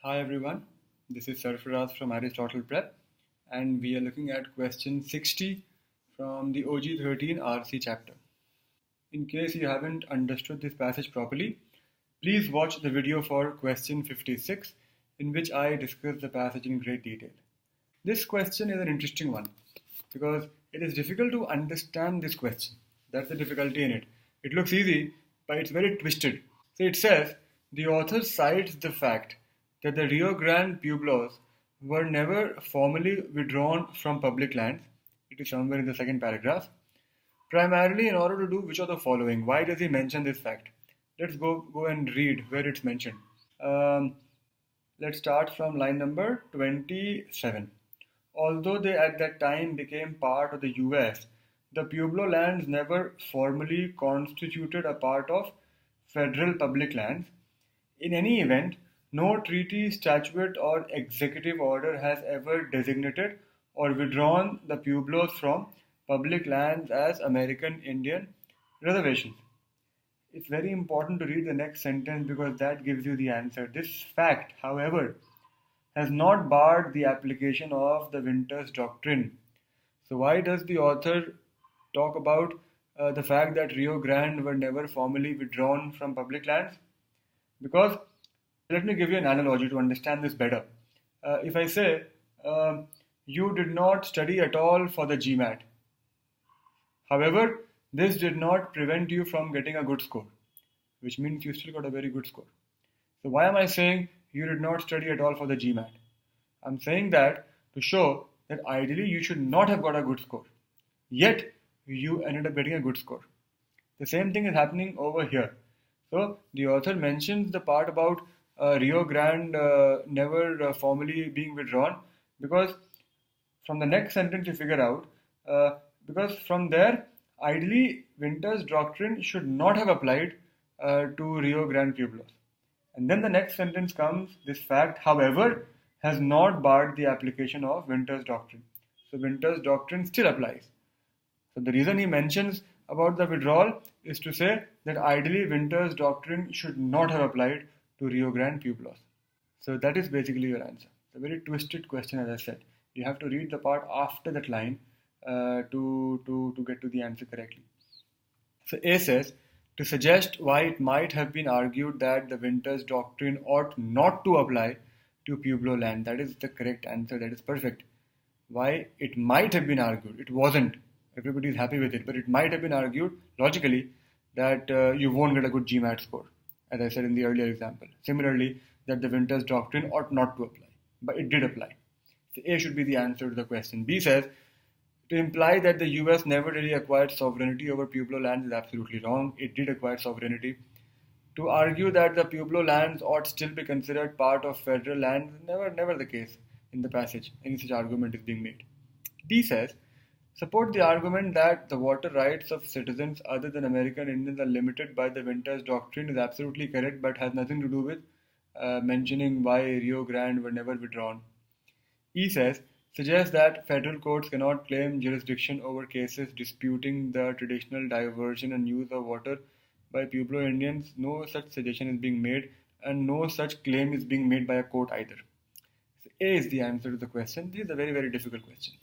Hi everyone, this is Sarfraz from Aristotle Prep, and we are looking at question 60 from the OG13 RC chapter. In case you haven't understood this passage properly, please watch the video for question 56, in which I discuss the passage in great detail. This question is an interesting one because it is difficult to understand this question. That's the difficulty in it. It looks easy, but it's very twisted. So it says the author cites the fact that the Rio Grande Pueblos were never formally withdrawn from public lands. It is somewhere in the second paragraph. Primarily in order to do which of the following. Why does he mention this fact? Let's go and read where it's mentioned. Um, let's start from line number 27. Although they at that time became part of the US, the Pueblo lands never formally constituted a part of federal public lands. In any event, no treaty, statute, or executive order has ever designated or withdrawn the Pueblos from public lands as American Indian reservations. It's very important to read the next sentence because that gives you the answer. This fact, however, has not barred the application of the Winters Doctrine. So why does the author talk about the fact that Rio Grande were never formally withdrawn from public lands? Because let me give you an analogy to understand this better. If I say you did not study at all for the GMAT, however, this did not prevent you from getting a good score, which means you still got a very good score. So why am I saying you did not study at all for the GMAT? I'm saying that to show that ideally you should not have got a good score, yet you ended up getting a good score. The same thing is happening over here. So the author mentions the part about Rio Grande never formally being withdrawn because from the next sentence you figure out because from there ideally Winters Doctrine should not have applied to Rio Grande Pueblos. And then the next sentence comes, this fact, however, has not barred the application of Winters Doctrine. So Winters Doctrine still applies. So the reason he mentions about the withdrawal is to say that ideally Winters Doctrine should not have applied to Rio Grande Pueblos. So that is basically your answer. It's a very twisted question, as I said. You have to read the part after that line to get to the answer correctly. So A says, to suggest why it might have been argued that the Winters Doctrine ought not to apply to Pueblo land. That is the correct answer. That is perfect. Why it might have been argued. It wasn't. Everybody is happy with it. But it might have been argued logically that you won't get a good GMAT score, as I said in the earlier example. Similarly, that the Winters Doctrine ought not to apply. But it did apply. So A should be the answer to the question. B says, to imply that the US never really acquired sovereignty over Pueblo lands is absolutely wrong. It did acquire sovereignty. To argue that the Pueblo lands ought still be considered part of federal lands is never the case in the passage. Any such argument is being made. D says, support the argument that the water rights of citizens other than American Indians are limited by the Winters Doctrine is absolutely correct but has nothing to do with mentioning why Rio Grande were never withdrawn. E says, suggests that federal courts cannot claim jurisdiction over cases disputing the traditional diversion and use of water by Pueblo Indians. No such suggestion is being made and no such claim is being made by a court either. So A is the answer to the question. This is a very, very difficult question.